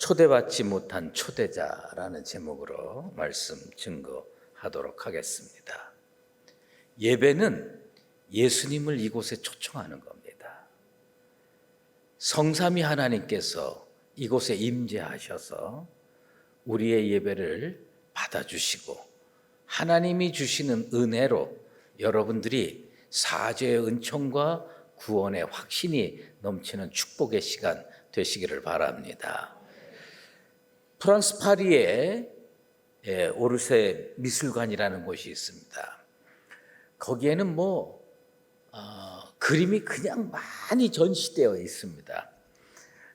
초대받지 못한 초대자라는 제목으로 말씀 증거하도록 하겠습니다. 예배는 예수님을 이곳에 초청하는 겁니다. 성삼위 하나님께서 이곳에 임재하셔서 우리의 예배를 받아주시고 하나님이 주시는 은혜로 여러분들이 사죄의 은총과 구원의 확신이 넘치는 축복의 시간 되시기를 바랍니다. 프랑스 파리에 오르세 미술관이라는 곳이 있습니다. 거기에는 그림이 그냥 많이 전시되어 있습니다.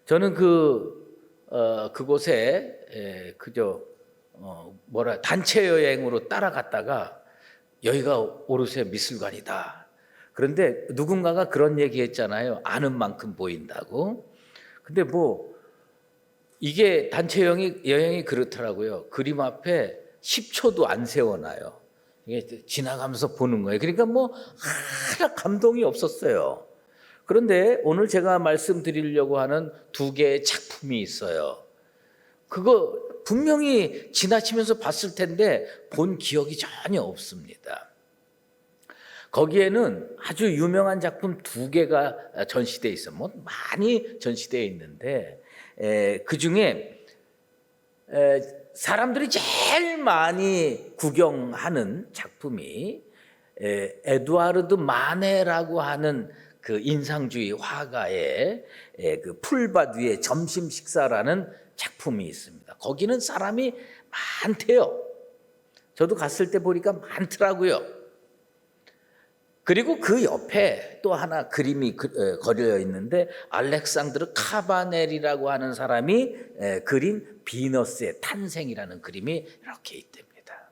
저는 그곳에 단체 여행으로 따라갔다가 여기가 오르세 미술관이다. 그런데 누군가가 그런 얘기 했잖아요. 아는 만큼 보인다고. 근데 이게 단체 여행이 그렇더라고요. 그림 앞에 10초도 안 세워놔요. 이게 지나가면서 보는 거예요. 그러니까 하나 감동이 없었어요. 그런데 오늘 제가 말씀드리려고 하는 두 개의 작품이 있어요. 그거 분명히 지나치면서 봤을 텐데 본 기억이 전혀 없습니다. 거기에는 아주 유명한 작품 두 개가 전시되어 있어요. 많이 전시되어 있는데 그 중에 사람들이 제일 많이 구경하는 작품이 에두아르드 마네라고 하는 그 인상주의 화가의 그 풀밭 위에 점심 식사라는 작품이 있습니다. 거기는 사람이 많대요. 저도 갔을 때 보니까 많더라고요. 그리고 그 옆에 또 하나 그림이 걸려 있는데 알렉산드르 카바넬이라고 하는 사람이 그린 비너스의 탄생이라는 그림이 이렇게 있답니다.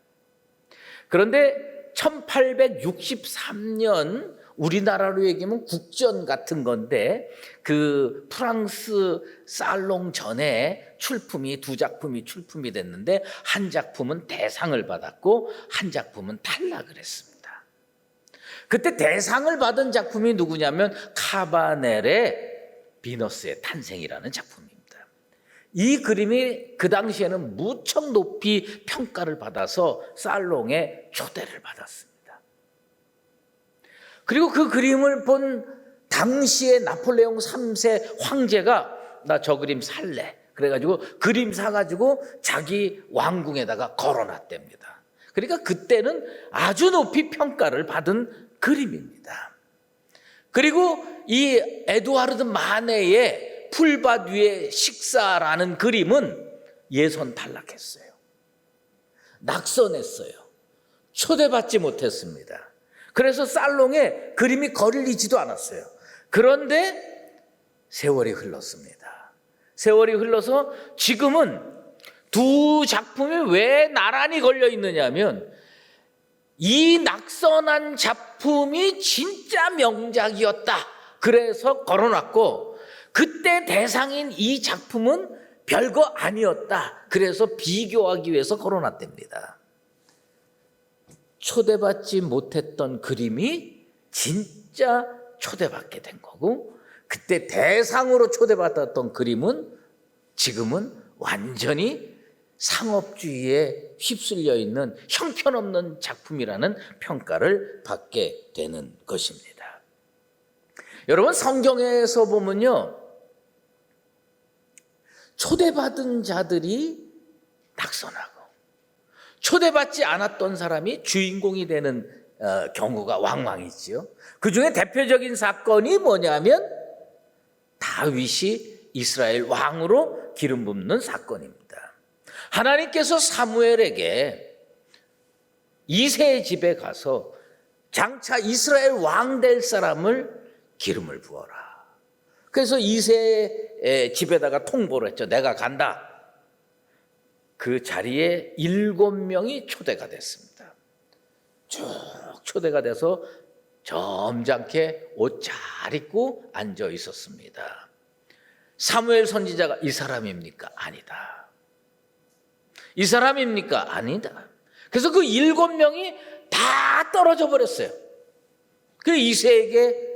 그런데 1863년 우리나라로 얘기하면 국전 같은 건데 그 프랑스 살롱 전에 두 작품이 출품이 됐는데 한 작품은 대상을 받았고 한 작품은 탈락을 했습니다. 그때 대상을 받은 작품이 누구냐면 카바넬의 비너스의 탄생이라는 작품입니다. 이 그림이 그 당시에는 무척 높이 평가를 받아서 살롱에 초대를 받았습니다. 그리고 그 그림을 본 당시의 나폴레옹 3세 황제가 나 저 그림 살래. 그래가지고 그림 사가지고 자기 왕궁에다가 걸어놨답니다. 그러니까 그때는 아주 높이 평가를 받은 그림입니다. 그리고 이 에두아르드 마네의 풀밭 위에 식사라는 그림은 예선 탈락했어요. 낙선했어요. 초대받지 못했습니다. 그래서 살롱에 그림이 걸리지도 않았어요. 그런데 세월이 흘렀습니다. 세월이 흘러서 지금은 두 작품이 왜 나란히 걸려 있느냐면 이 낙선한 작품이 진짜 명작이었다. 그래서 걸어놨고 그때 대상인 이 작품은 별거 아니었다. 그래서 비교하기 위해서 걸어놨답니다. 초대받지 못했던 그림이 진짜 초대받게 된 거고 그때 대상으로 초대받았던 그림은 지금은 완전히 상업주의에 휩쓸려 있는 형편없는 작품이라는 평가를 받게 되는 것입니다. 여러분 성경에서 보면요. 초대받은 자들이 낙선하고 초대받지 않았던 사람이 주인공이 되는 경우가 왕왕 있지요. 그 중에 대표적인 사건이 뭐냐면 다윗이 이스라엘 왕으로 기름 붓는 사건입니다. 하나님께서 사무엘에게 이새의 집에 가서 장차 이스라엘 왕 될 사람을 기름을 부어라. 그래서 이새의 집에다가 통보를 했죠. 내가 간다. 그 자리에 7명이 초대가 됐습니다. 쭉 초대가 돼서 점잖게 옷 잘 입고 앉아 있었습니다. 사무엘 선지자가 이 사람입니까? 아니다. 이 사람입니까? 아니다. 그래서 그 7명이 다 떨어져 버렸어요. 그 이새에게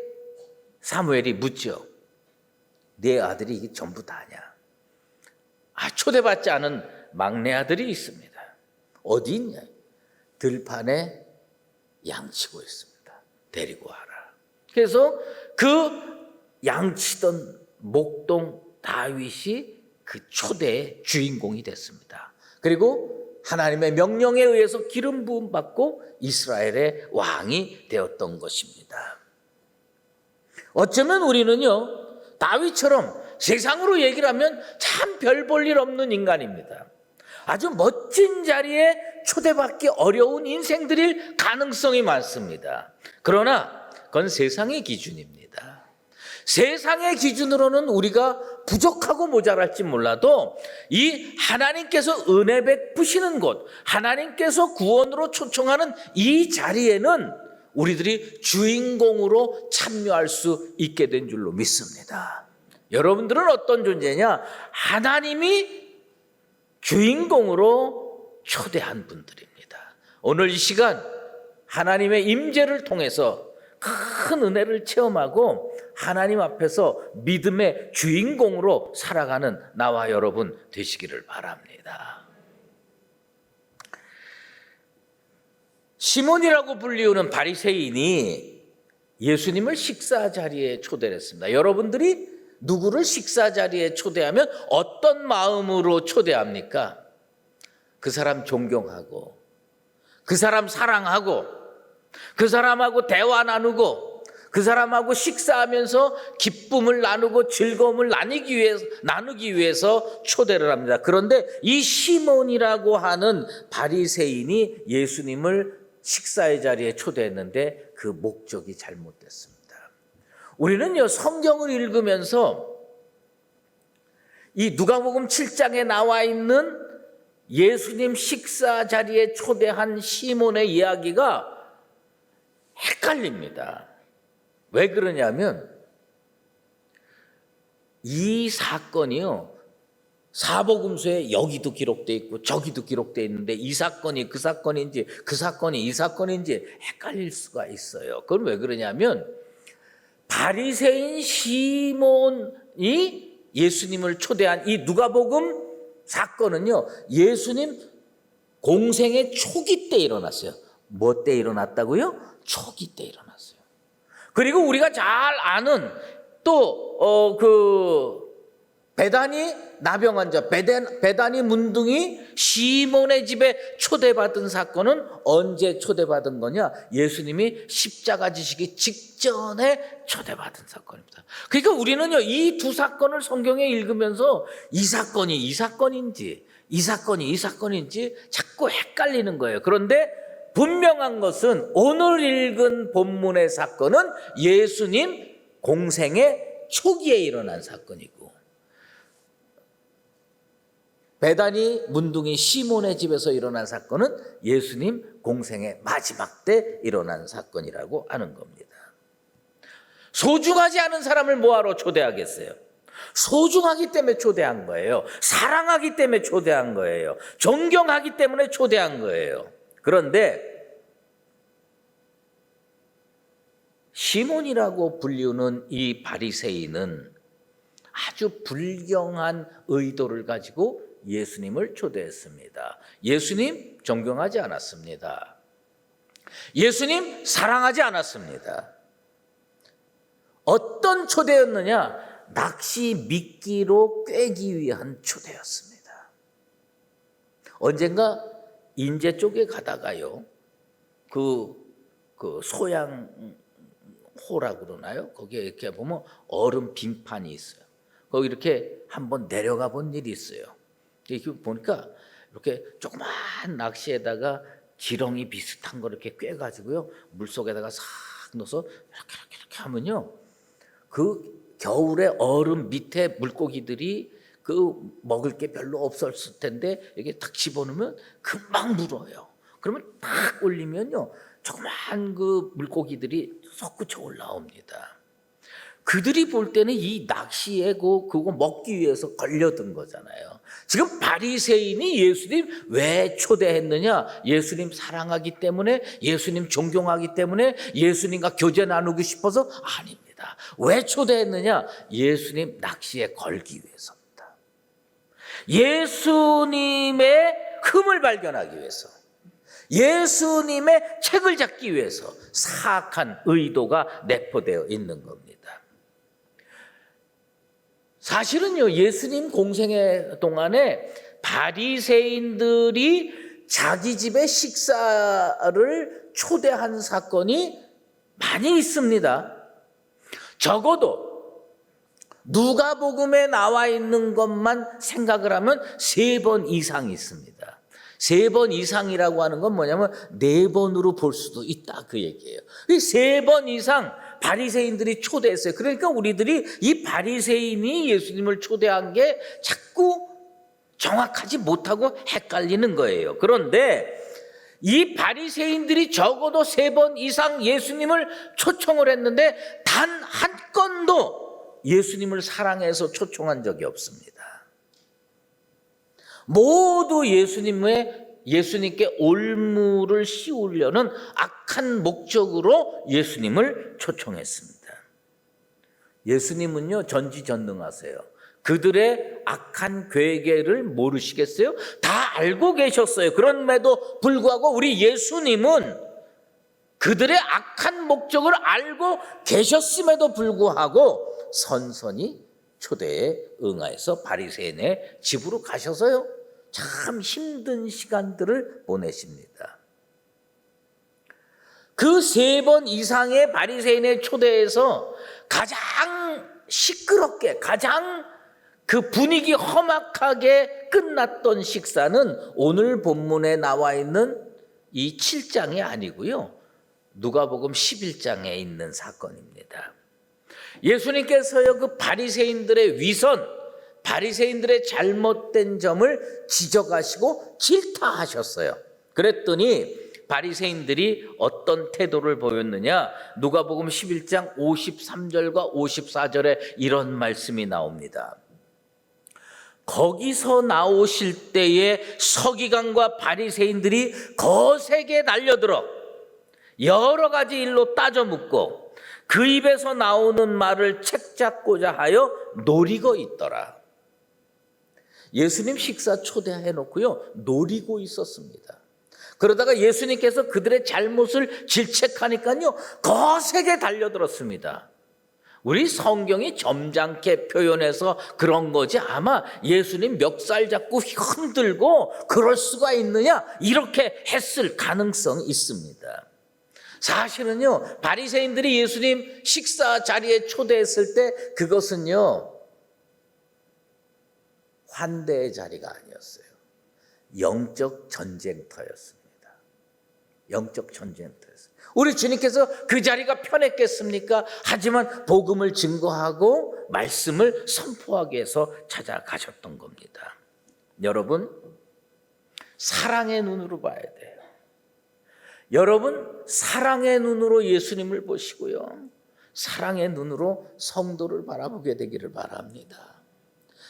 사무엘이 묻죠. 네 아들이 이게 전부 다냐? 초대받지 않은 막내 아들이 있습니다. 어디 있냐? 들판에 양치고 있습니다. 데리고 와라. 그래서 그 양치던 목동 다윗이 그 초대의 주인공이 됐습니다. 그리고 하나님의 명령에 의해서 기름 부음 받고 이스라엘의 왕이 되었던 것입니다. 어쩌면 우리는요, 다윗처럼 세상으로 얘기를 하면 참 별 볼 일 없는 인간입니다. 아주 멋진 자리에 초대받기 어려운 인생들일 가능성이 많습니다. 그러나 그건 세상의 기준입니다. 세상의 기준으로는 우리가 부족하고 모자랄지 몰라도 이 하나님께서 은혜 베푸시는 곳, 하나님께서 구원으로 초청하는 이 자리에는 우리들이 주인공으로 참여할 수 있게 된 줄로 믿습니다. 여러분들은 어떤 존재냐? 하나님이 주인공으로 초대한 분들입니다. 오늘 이 시간 하나님의 임재를 통해서 큰 은혜를 체험하고 하나님 앞에서 믿음의 주인공으로 살아가는 나와 여러분 되시기를 바랍니다. 시몬이라고 불리우는 바리새인이 예수님을 식사 자리에 초대를 했습니다. 여러분들이 누구를 식사 자리에 초대하면 어떤 마음으로 초대합니까? 그 사람 존경하고, 그 사람 사랑하고, 그 사람하고 대화 나누고, 그 사람하고 식사하면서 기쁨을 나누고 즐거움을 나누기 위해서 초대를 합니다. 그런데 이 시몬이라고 하는 바리새인이 예수님을 식사의 자리에 초대했는데 그 목적이 잘못됐습니다. 우리는요, 성경을 읽으면서 이 누가복음 7장에 나와 있는 예수님 식사 자리에 초대한 시몬의 이야기가 헷갈립니다. 왜 그러냐면 이 사건이요, 사복음서에 여기도 기록되어 있고 저기도 기록되어 있는데 이 사건이 그 사건인지 그 사건이 이 사건인지 헷갈릴 수가 있어요. 그건 왜 그러냐면 바리새인 시몬이 예수님을 초대한 이 누가복음 사건은요, 예수님 공생의 초기 때 일어났어요. 뭐 때 일어났다고요? 초기 때 일어났어요. 그리고 우리가 잘 아는 또 베다니 나병 환자, 베다니 문둥이 시몬의 집에 초대받은 사건은 언제 초대받은 거냐? 예수님이 십자가 지시기 직전에 초대받은 사건입니다. 그러니까 우리는요, 이 두 사건을 성경에 읽으면서 이 사건이 이 사건인지 이 사건이 이 사건인지 자꾸 헷갈리는 거예요. 그런데 분명한 것은 오늘 읽은 본문의 사건은 예수님 공생의 초기에 일어난 사건이고, 베다니 문둥이 시몬의 집에서 일어난 사건은 예수님 공생의 마지막 때 일어난 사건이라고 하는 겁니다. 소중하지 않은 사람을 뭐하러 초대하겠어요? 소중하기 때문에 초대한 거예요. 사랑하기 때문에 초대한 거예요. 존경하기 때문에 초대한 거예요. 그런데 시몬이라고 불리우는 이 바리새인은 아주 불경한 의도를 가지고 예수님을 초대했습니다. 예수님 존경하지 않았습니다. 예수님 사랑하지 않았습니다. 어떤 초대였느냐? 낚시 미끼로 꿰기 위한 초대였습니다. 언젠가 인제 쪽에 가다가요, 그 소양호라고 그러나요? 거기에 이렇게 보면 얼음 빙판이 있어요. 거기 이렇게 한번 내려가 본 일이 있어요. 이렇게 보니까 이렇게 조그만 낚시에다가 지렁이 비슷한 거 이렇게 꿰가지고요, 물속에다가 싹 넣어서 이렇게 하면요, 그 겨울에 얼음 밑에 물고기들이 그 먹을 게 별로 없었을 텐데 이게 탁 집어넣으면 금방 물어요. 그러면 딱 올리면요, 조그만 그 물고기들이 솟구쳐 올라옵니다. 그들이 볼 때는 이 낚시에 그거 먹기 위해서 걸려든 거잖아요. 지금 바리새인이 예수님 왜 초대했느냐? 예수님 사랑하기 때문에, 예수님 존경하기 때문에, 예수님과 교제 나누고 싶어서? 아닙니다. 왜 초대했느냐? 예수님 낚시에 걸기 위해서입니다. 예수님의 흠을 발견하기 위해서, 예수님의 책을 잡기 위해서 사악한 의도가 내포되어 있는 겁니다. 사실은요, 예수님 공생애 동안에 바리새인들이 자기 집에 식사를 초대한 사건이 많이 있습니다. 적어도 누가복음에 나와 있는 것만 생각을 하면 3번 이상이 있습니다. 3번 이상이라고 하는 건 뭐냐면 4번으로 볼 수도 있다, 그 얘기예요. 3번 이상 바리새인들이 초대했어요. 그러니까 우리들이 이 바리새인이 예수님을 초대한 게 자꾸 정확하지 못하고 헷갈리는 거예요. 그런데 이 바리새인들이 적어도 3번 이상 예수님을 초청을 했는데 단 한 건도 예수님을 사랑해서 초청한 적이 없습니다. 모두 예수님께 올무를 씌우려는 악한 목적으로 예수님을 초청했습니다. 예수님은요, 전지전능하세요. 그들의 악한 괴계를 모르시겠어요? 다 알고 계셨어요. 그럼에도 불구하고 우리 예수님은 그들의 악한 목적을 알고 계셨음에도 불구하고 선선히 초대에 응하여서 바리새인의 집으로 가셔서요, 참 힘든 시간들을 보내십니다. 그 3번 이상의 바리새인의 초대에서 가장 시끄럽게, 가장 그 분위기 험악하게 끝났던 식사는 오늘 본문에 나와 있는 이 7장이 아니고요, 누가복음 11장에 있는 사건입니다. 예수님께서요, 그 바리새인들의 위선, 바리새인들의 잘못된 점을 지적하시고 질타하셨어요. 그랬더니 바리새인들이 어떤 태도를 보였느냐? 누가복음 11장 53절과 54절에 이런 말씀이 나옵니다. 거기서 나오실 때에 서기관과 바리새인들이 거세게 달려들어 여러 가지 일로 따져 묻고 그 입에서 나오는 말을 책잡고자 하여 노리고 있더라. 예수님 식사 초대해 놓고요, 노리고 있었습니다. 그러다가 예수님께서 그들의 잘못을 질책하니까요, 거세게 달려들었습니다. 우리 성경이 점잖게 표현해서 그런 거지, 아마 예수님 멱살 잡고 흔들고 그럴 수가 있느냐, 이렇게 했을 가능성이 있습니다. 사실은요, 바리새인들이 예수님 식사 자리에 초대했을 때 그것은요, 환대의 자리가 아니었어요. 영적 전쟁터였습니다. 영적 전쟁터였어요. 우리 주님께서 그 자리가 편했겠습니까? 하지만 복음을 증거하고 말씀을 선포하기 위해서 찾아가셨던 겁니다. 여러분, 사랑의 눈으로 봐야 돼요. 여러분, 사랑의 눈으로 예수님을 보시고요, 사랑의 눈으로 성도를 바라보게 되기를 바랍니다.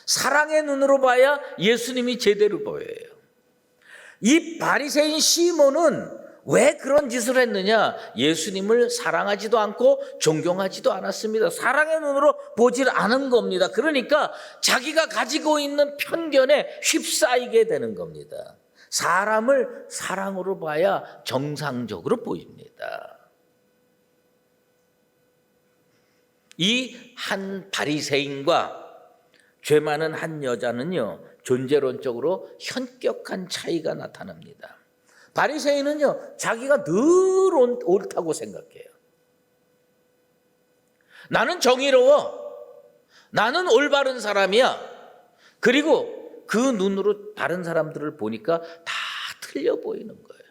사랑의 눈으로 봐야 예수님이 제대로 보여요. 이 바리새인 시몬은 왜 그런 짓을 했느냐? 예수님을 사랑하지도 않고 존경하지도 않았습니다. 사랑의 눈으로 보질 않은 겁니다. 그러니까 자기가 가지고 있는 편견에 휩싸이게 되는 겁니다. 사람을 사랑으로 봐야 정상적으로 보입니다. 이 한 바리새인과 죄 많은 한 여자는요, 존재론적으로 현격한 차이가 나타납니다. 바리새인은요, 자기가 늘 옳다고 생각해요. 나는 정의로워, 나는 올바른 사람이야. 그리고 그 눈으로 다른 사람들을 보니까 다 틀려 보이는 거예요.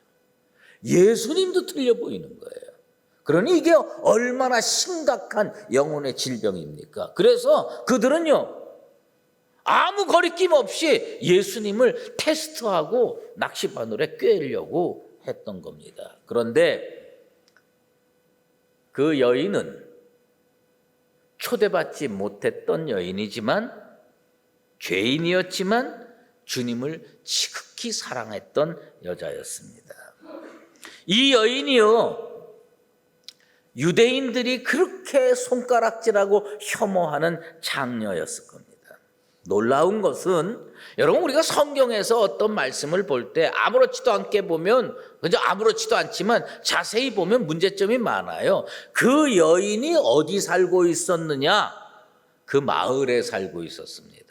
예수님도 틀려 보이는 거예요. 그러니 이게 얼마나 심각한 영혼의 질병입니까? 그래서 그들은요, 아무 거리낌 없이 예수님을 테스트하고 낚시바늘에 꿰려고 했던 겁니다. 그런데 그 여인은 초대받지 못했던 여인이지만, 죄인이었지만 주님을 지극히 사랑했던 여자였습니다. 이 여인이요, 유대인들이 그렇게 손가락질하고 혐오하는 장녀였을 겁니다. 놀라운 것은 여러분, 우리가 성경에서 어떤 말씀을 볼 때 아무렇지도 않게 보면 그저 아무렇지도 않지만 자세히 보면 문제점이 많아요. 그 여인이 어디 살고 있었느냐? 그 마을에 살고 있었습니다.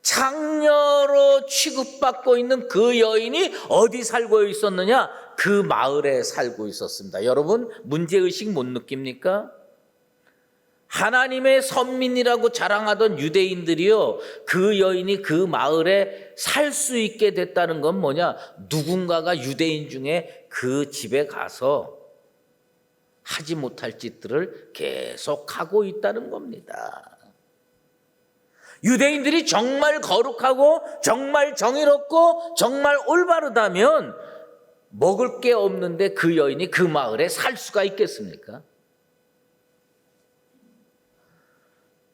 창녀로 취급받고 있는 그 여인이 어디 살고 있었느냐? 그 마을에 살고 있었습니다. 여러분, 문제의식 못 느낍니까? 하나님의 선민이라고 자랑하던 유대인들이요, 그 여인이 그 마을에 살 수 있게 됐다는 건 뭐냐? 누군가가 유대인 중에 그 집에 가서 하지 못할 짓들을 계속 하고 있다는 겁니다. 유대인들이 정말 거룩하고 정말 정의롭고 정말 올바르다면 먹을 게 없는데 그 여인이 그 마을에 살 수가 있겠습니까?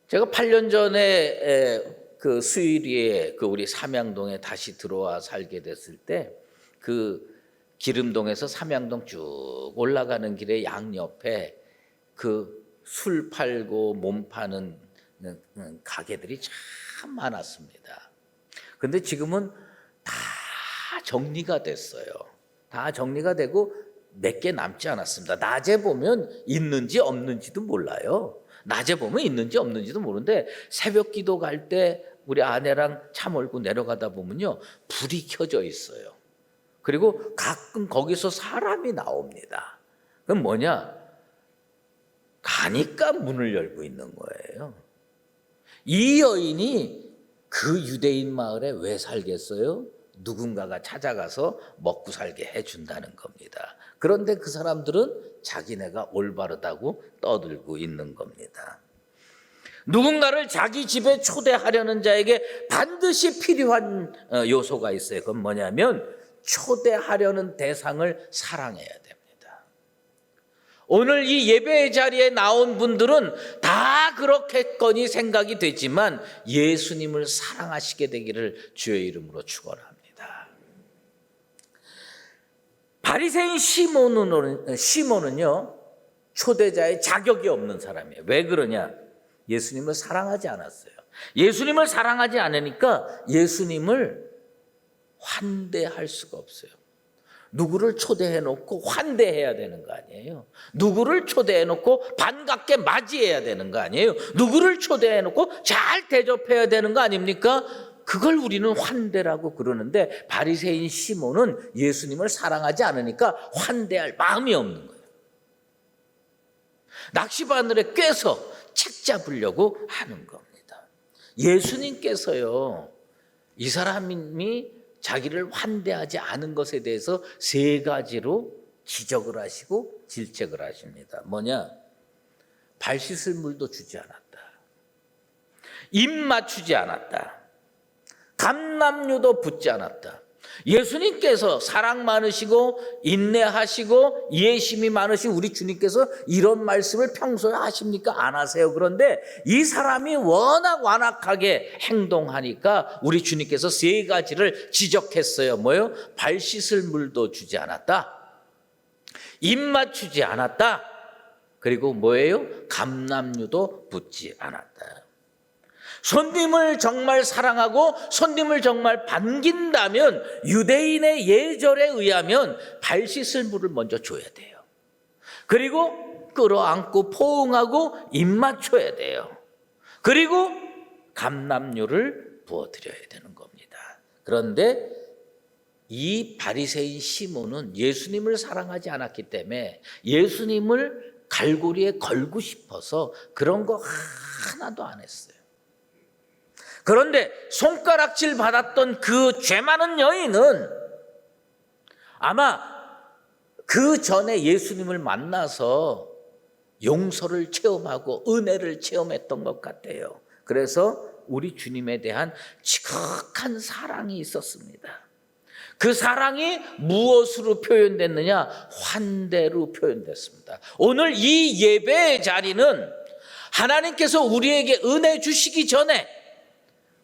제가 8년 전에 그 수유리에 그 우리 삼양동에 다시 들어와 살게 됐을 때 그 기름동에서 삼양동 쭉 올라가는 길에 양옆에 그 술 팔고 몸 파는 가게들이 참 많았습니다. 그런데 지금은 다 정리가 됐어요. 다 정리가 되고 몇 개 남지 않았습니다. 낮에 보면 있는지 없는지도 몰라요. 낮에 보면 있는지 없는지도 모르는데 새벽 기도 갈 때 우리 아내랑 차 몰고 내려가다 보면요, 불이 켜져 있어요. 그리고 가끔 거기서 사람이 나옵니다. 그럼 뭐냐? 가니까 문을 열고 있는 거예요. 이 여인이 그 유대인 마을에 왜 살겠어요? 누군가가 찾아가서 먹고 살게 해준다는 겁니다. 그런데 그 사람들은 자기네가 올바르다고 떠들고 있는 겁니다. 누군가를 자기 집에 초대하려는 자에게 반드시 필요한 요소가 있어요. 그건 뭐냐면 초대하려는 대상을 사랑해야 됩니다. 오늘 이 예배의 자리에 나온 분들은 다 그렇겠거니 생각이 되지만 예수님을 사랑하시게 되기를 주의 이름으로 축원합니다. 바리새인 시몬은요, 초대자의 자격이 없는 사람이에요. 왜 그러냐? 예수님을 사랑하지 않았어요. 예수님을 사랑하지 않으니까 예수님을 환대할 수가 없어요. 누구를 초대해 놓고 환대해야 되는 거 아니에요? 누구를 초대해 놓고 반갑게 맞이해야 되는 거 아니에요? 누구를 초대해 놓고 잘 대접해야 되는 거 아닙니까? 그걸 우리는 환대라고 그러는데 바리새인 시몬은 예수님을 사랑하지 않으니까 환대할 마음이 없는 거예요. 낚시바늘에 꿰서 책 잡으려고 하는 겁니다. 예수님께서요, 이 사람이 자기를 환대하지 않은 것에 대해서 세 가지로 지적을 하시고 질책을 하십니다. 뭐냐? 발 씻을 물도 주지 않았다. 입 맞추지 않았다. 감람유도 붓지 않았다. 예수님께서 사랑 많으시고 인내하시고 이해심이 많으신 우리 주님께서 이런 말씀을 평소에 하십니까? 안 하세요. 그런데 이 사람이 워낙 완악하게 행동하니까 우리 주님께서 세 가지를 지적했어요. 뭐예요? 발 씻을 물도 주지 않았다. 입 맞추지 않았다. 그리고 뭐예요? 감람유도 붓지 않았다. 손님을 정말 사랑하고 손님을 정말 반긴다면 유대인의 예절에 의하면 발 씻을 물을 먼저 줘야 돼요. 그리고 끌어안고 포옹하고 입 맞춰야 돼요. 그리고 감람유를 부어드려야 되는 겁니다. 그런데 이 바리새인 시몬은 예수님을 사랑하지 않았기 때문에 예수님을 갈고리에 걸고 싶어서 그런 거 하나도 안 했어요. 그런데 손가락질 받았던 그 죄 많은 여인은 아마 그 전에 예수님을 만나서 용서를 체험하고 은혜를 체험했던 것 같아요. 그래서 우리 주님에 대한 지극한 사랑이 있었습니다. 그 사랑이 무엇으로 표현됐느냐? 환대로 표현됐습니다. 오늘 이 예배의 자리는 하나님께서 우리에게 은혜 주시기 전에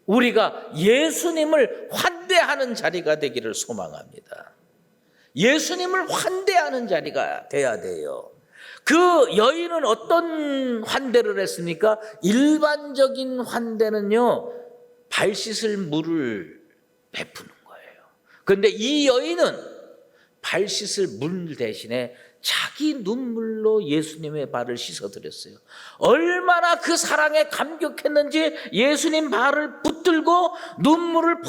우리가 예수님을 환대하는 자리가 되기를 소망합니다. 예수님을 환대하는 자리가 돼야 돼요. 그 여인은 어떤 환대를 했습니까? 일반적인 환대는요, 발 씻을 물을 베푸는 거예요. 그런데 이 여인은 발 씻을 물 대신에 자기 눈물로 예수님의 발을 씻어드렸어요. 얼마나 그 사랑에 감격했는지 예수님 발을 붙들고 눈물을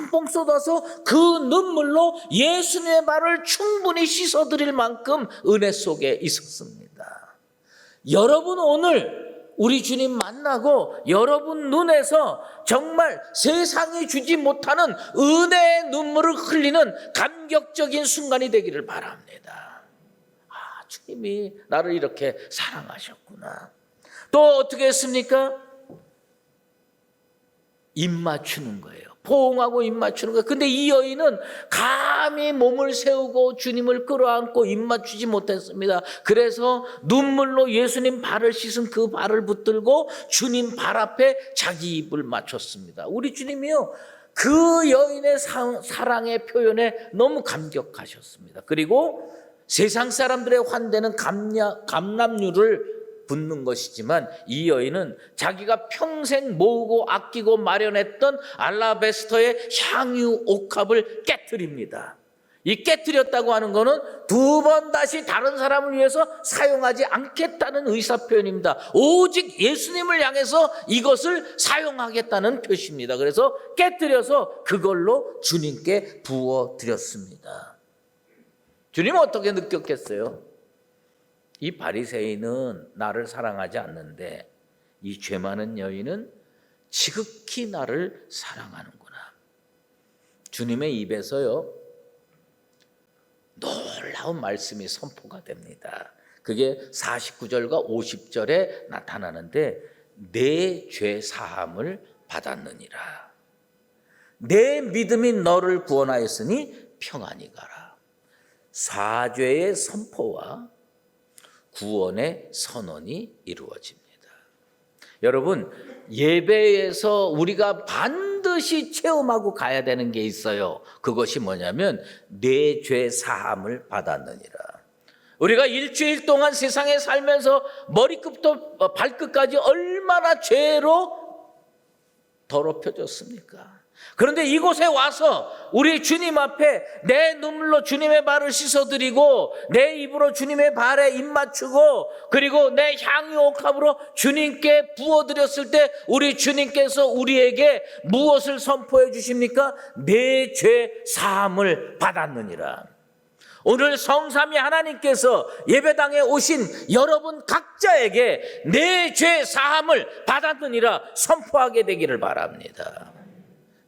펑펑 쏟아서 그 눈물로 예수님의 발을 충분히 씻어드릴 만큼 은혜 속에 있었습니다. 여러분, 오늘 우리 주님 만나고 여러분 눈에서 정말 세상이 주지 못하는 은혜의 눈물을 흘리는 감격적인 순간이 되기를 바랍니다. 주님이 나를 이렇게 사랑하셨구나. 또 어떻게 했습니까? 입 맞추는 거예요. 포옹하고 입 맞추는 거예요. 근데 이 여인은 감히 몸을 세우고 주님을 끌어안고 입 맞추지 못했습니다. 그래서 눈물로 예수님 발을 씻은 그 발을 붙들고 주님 발 앞에 자기 입을 맞췄습니다. 우리 주님이요, 그 여인의 사랑의 표현에 너무 감격하셨습니다. 그리고 세상 사람들의 환대는 감람류를 붓는 것이지만 이 여인은 자기가 평생 모으고 아끼고 마련했던 알라베스터의 향유 옥합을 깨트립니다. 이 깨트렸다고 하는 것은 두 번 다시 다른 사람을 위해서 사용하지 않겠다는 의사표현입니다. 오직 예수님을 향해서 이것을 사용하겠다는 표시입니다. 그래서 깨트려서 그걸로 주님께 부어드렸습니다. 주님은 어떻게 느꼈겠어요? 이 바리새인은 나를 사랑하지 않는데 이 죄 많은 여인은 지극히 나를 사랑하는구나. 주님의 입에서요, 놀라운 말씀이 선포가 됩니다. 그게 49절과 50절에 나타나는데, 내 죄 사함을 받았느니라. 내 믿음이 너를 구원하였으니 평안히 가라. 사죄의 선포와 구원의 선언이 이루어집니다. 여러분, 예배에서 우리가 반드시 체험하고 가야 되는 게 있어요. 그것이 뭐냐면 내 죄 사함을 받았느니라. 우리가 일주일 동안 세상에 살면서 머리끝부터 발끝까지 얼마나 죄로 더럽혀졌습니까? 그런데 이곳에 와서 우리 주님 앞에 내 눈물로 주님의 발을 씻어드리고 내 입으로 주님의 발에 입 맞추고 그리고 내 향유 옥합으로 주님께 부어드렸을 때 우리 주님께서 우리에게 무엇을 선포해 주십니까? 내 죄 사함을 받았느니라. 오늘 성삼위 하나님께서 예배당에 오신 여러분 각자에게 내 죄 사함을 받았느니라 선포하게 되기를 바랍니다.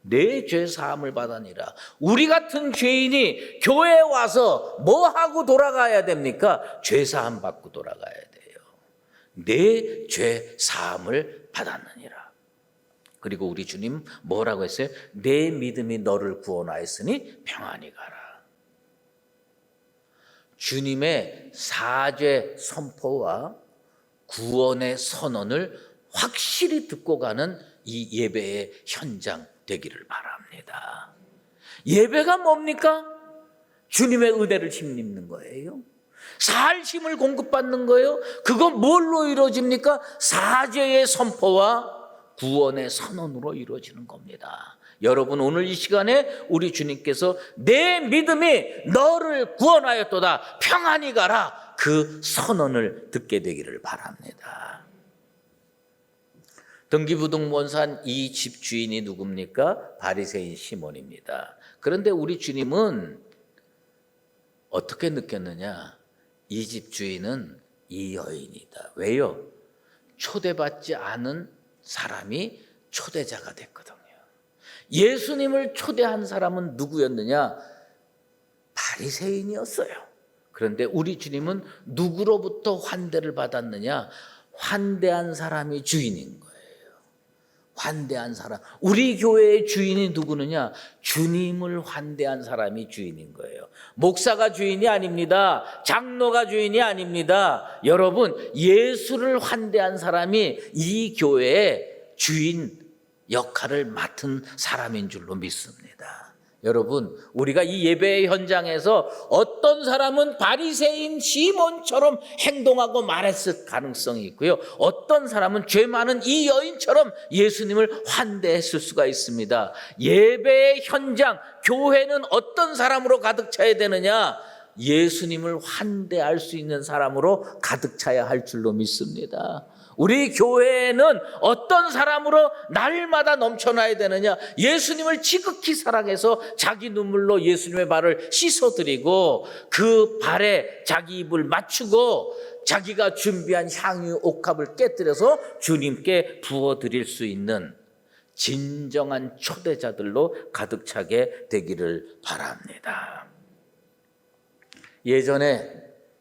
내 죄 사함을 받으니라. 우리 같은 죄인이 교회에 와서 뭐 하고 돌아가야 됩니까? 죄 사함 받고 돌아가야 돼요. 내 죄 사함을 받았느니라. 그리고 우리 주님 뭐라고 했어요? 내 믿음이 너를 구원하였으니 평안히 가라. 주님의 사죄 선포와 구원의 선언을 확실히 듣고 가는 이 예배의 현장 되기를 바랍니다. 예배가 뭡니까? 주님의 은혜를 힘입는 거예요. 살 힘을 공급받는 거예요. 그건 뭘로 이루어집니까? 사죄의 선포와 구원의 선언으로 이루어지는 겁니다. 여러분, 오늘 이 시간에 우리 주님께서 내 믿음이 너를 구원하였도다 평안히 가라, 그 선언을 듣게 되기를 바랍니다. 등기부등본산 이 집 주인이 누굽니까? 바리새인 시몬입니다. 그런데 우리 주님은 어떻게 느꼈느냐? 이 집 주인은 이 여인이다. 왜요? 초대받지 않은 사람이 초대자가 됐거든요. 예수님을 초대한 사람은 누구였느냐? 바리새인이었어요. 그런데 우리 주님은 누구로부터 환대를 받았느냐? 환대한 사람이 주인인 거예요. 환대한 사람. 우리 교회의 주인이 누구느냐? 주님을 환대한 사람이 주인인 거예요. 목사가 주인이 아닙니다. 장로가 주인이 아닙니다. 여러분, 예수를 환대한 사람이 이 교회의 주인 역할을 맡은 사람인 줄로 믿습니다. 여러분, 우리가 이 예배의 현장에서 어떤 사람은 바리새인 시몬처럼 행동하고 말했을 가능성이 있고요, 어떤 사람은 죄 많은 이 여인처럼 예수님을 환대했을 수가 있습니다. 예배의 현장, 교회는 어떤 사람으로 가득 차야 되느냐? 예수님을 환대할 수 있는 사람으로 가득 차야 할 줄로 믿습니다. 우리 교회는 어떤 사람으로 날마다 넘쳐나야 되느냐? 예수님을 지극히 사랑해서 자기 눈물로 예수님의 발을 씻어드리고 그 발에 자기 입을 맞추고 자기가 준비한 향유 옥합을 깨뜨려서 주님께 부어드릴 수 있는 진정한 초대자들로 가득 차게 되기를 바랍니다. 예전에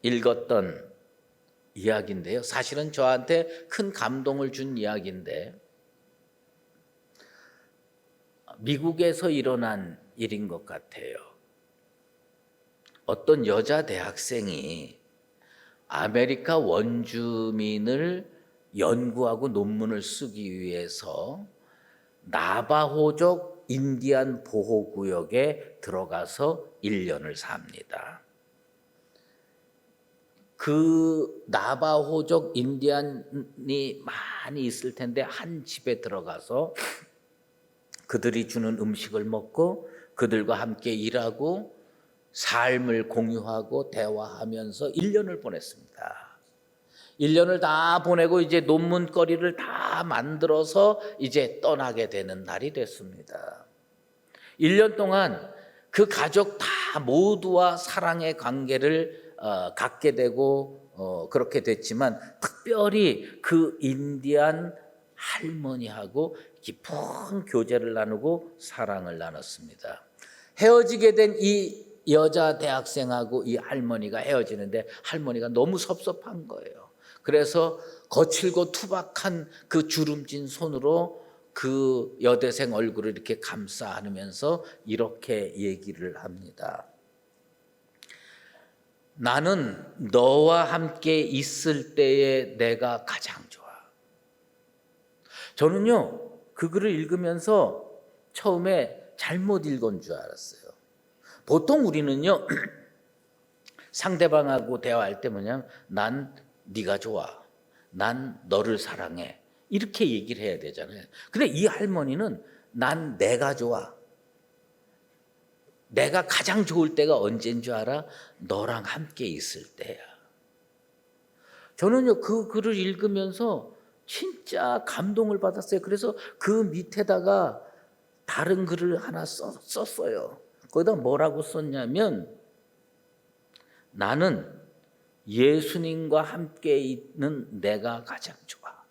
읽었던 이야기인데요, 사실은 저한테 큰 감동을 준 이야기인데, 미국에서 일어난 일인 것 같아요. 어떤 여자 대학생이 아메리카 원주민을 연구하고 논문을 쓰기 위해서 나바호족 인디안 보호구역에 들어가서 1년을 삽니다. 그 나바호족 인디안이 많이 있을 텐데 한 집에 들어가서 그들이 주는 음식을 먹고 그들과 함께 일하고 삶을 공유하고 대화하면서 1년을 보냈습니다. 1년을 다 보내고 이제 논문거리를 다 만들어서 이제 떠나게 되는 날이 됐습니다. 1년 동안 그 가족 다 모두와 사랑의 관계를 갖게 되고 그렇게 됐지만, 특별히 그 인디안 할머니하고 깊은 교제를 나누고 사랑을 나눴습니다. 헤어지게 된 이 여자 대학생하고 이 할머니가 헤어지는데 할머니가 너무 섭섭한 거예요. 그래서 거칠고 투박한 그 주름진 손으로 그 여대생 얼굴을 이렇게 감싸 안으면서 이렇게 얘기를 합니다. 나는 너와 함께 있을 때에 내가 가장 좋아. 저는요, 그 글을 읽으면서 처음에 잘못 읽은 줄 알았어요. 보통 우리는요, 상대방하고 대화할 때 난 네가 좋아, 난 너를 사랑해, 이렇게 얘기를 해야 되잖아요. 근데 이 할머니는 난 내가 좋아, 내가 가장 좋을 때가 언제인 줄 알아? 너랑 함께 있을 때야. 저는요, 그 글을 읽으면서 진짜 감동을 받았어요. 그래서 그 밑에다가 다른 글을 하나 썼어요. 거기다 뭐라고 썼냐면, 나는 예수님과 함께 있는 내가 가장 좋아.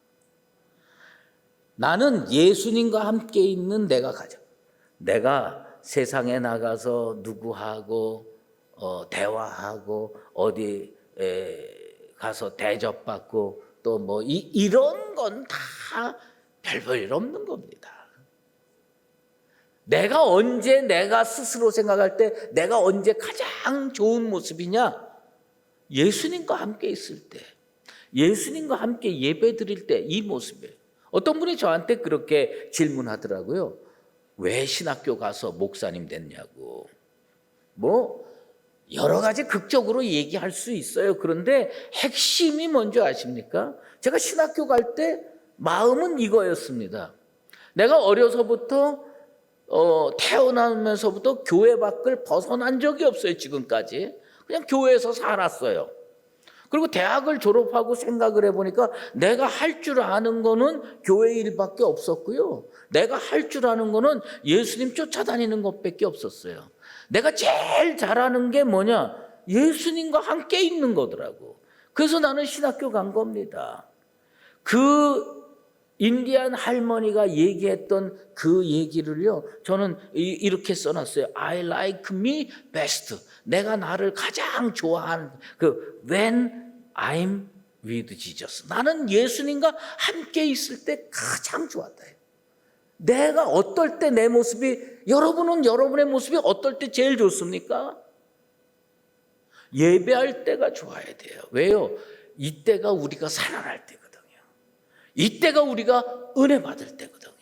나는 예수님과 함께 있는 내가 가장, 내가 세상에 나가서 누구하고 대화하고 어디 가서 대접받고 또 뭐 이런 건 다 별 볼 일 없는 겁니다. 내가 언제, 내가 스스로 생각할 때 내가 언제 가장 좋은 모습이냐? 예수님과 함께 있을 때, 예수님과 함께 예배 드릴 때 이 모습이에요. 어떤 분이 저한테 그렇게 질문하더라고요. 왜 신학교 가서 목사님 됐냐고. 뭐 여러 가지 극적으로 얘기할 수 있어요. 그런데 핵심이 뭔지 아십니까? 제가 신학교 갈 때 마음은 이거였습니다. 내가 어려서부터 태어나면서부터 교회 밖을 벗어난 적이 없어요. 지금까지 그냥 교회에서 살았어요. 그리고 대학을 졸업하고 생각을 해보니까 내가 할 줄 아는 거는 교회 일밖에 없었고요, 내가 할 줄 아는 거는 예수님 쫓아다니는 것밖에 없었어요. 내가 제일 잘하는 게 뭐냐? 예수님과 함께 있는 거더라고. 그래서 나는 신학교 간 겁니다. 그 인디안 할머니가 얘기했던 그 얘기를요, 저는 이렇게 써놨어요. I like me best. 내가 나를 가장 좋아하는 when I'm with Jesus. 나는 예수님과 함께 있을 때 가장 좋았다. 내가 어떨 때 내 모습이, 여러분은 여러분의 모습이 어떨 때 제일 좋습니까? 예배할 때가 좋아야 돼요. 왜요? 이때가 우리가 살아날 때거든요. 이때가 우리가 은혜 받을 때거든요.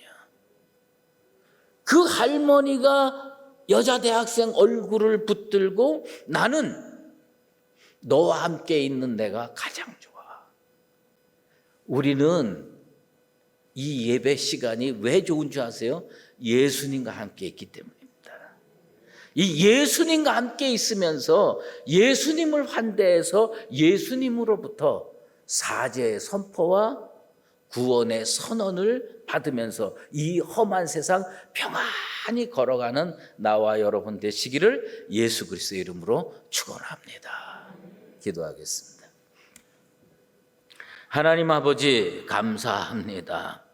그 할머니가 여자 대학생 얼굴을 붙들고 나는 너와 함께 있는 내가 가장 좋아. 우리는 이 예배 시간이 왜 좋은 줄 아세요? 예수님과 함께 있기 때문입니다. 이 예수님과 함께 있으면서 예수님을 환대해서 예수님으로부터 사죄의 선포와 구원의 선언을 받으면서 이 험한 세상 평안히 걸어가는 나와 여러분 되시기를 예수 그리스도의 이름으로 축원합니다. 기도하겠습니다. 하나님 아버지 감사합니다.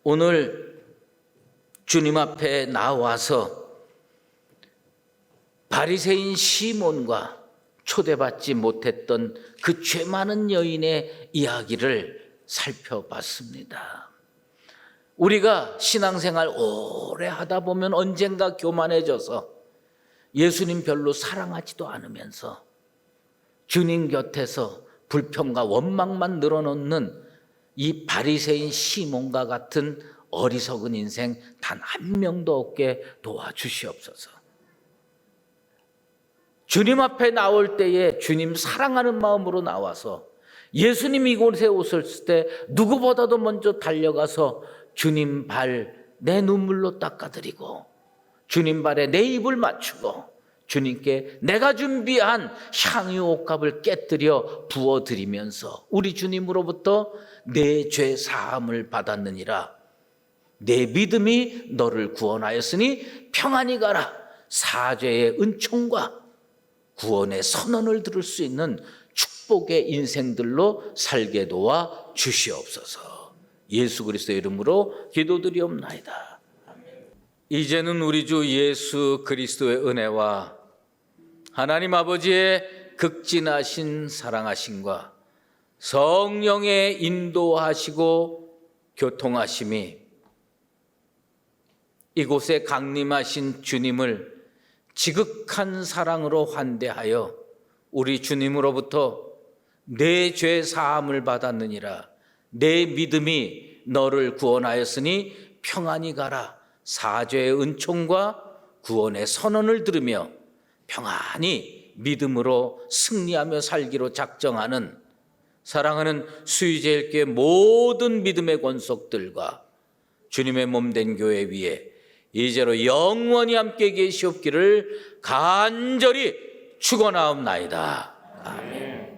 오늘 주님 앞에 나와서 바리새인 시몬과 초대받지 못했던 그 죄 많은 여인의 이야기를 살펴봤습니다. 우리가 신앙생활 오래 하다 보면 언젠가 교만해져서 예수님 별로 사랑하지도 않으면서 주님 곁에서 불평과 원망만 늘어놓는 이 바리새인 시몬과 같은 어리석은 인생 단 한 명도 없게 도와주시옵소서. 주님 앞에 나올 때에 주님 사랑하는 마음으로 나와서 예수님 이곳에 오셨을 때 누구보다도 먼저 달려가서 주님 발 내 눈물로 닦아드리고 주님 발에 내 입을 맞추고 주님께 내가 준비한 향유 옥합을 깨뜨려 부어드리면서 우리 주님으로부터 내 죄 사함을 받았느니라. 내 믿음이 너를 구원하였으니 평안히 가라. 사죄의 은총과 구원의 선언을 들을 수 있는 축복의 인생들로 살게 도와 주시옵소서. 예수 그리스도의 이름으로 기도드리옵나이다. 이제는 우리 주 예수 그리스도의 은혜와 하나님 아버지의 극진하신 사랑하심과 성령의 인도하시고 교통하심이 이곳에 강림하신 주님을 지극한 사랑으로 환대하여 우리 주님으로부터 내 죄 사함을 받았느니라. 내 믿음이 너를 구원하였으니 평안히 가라. 사죄의 은총과 구원의 선언을 들으며 평안히 믿음으로 승리하며 살기로 작정하는 사랑하는 수의제일교회 모든 믿음의 권속들과 주님의 몸된 교회 위에 이제로 영원히 함께 계시옵기를 간절히 축원하옵나이다. 아멘.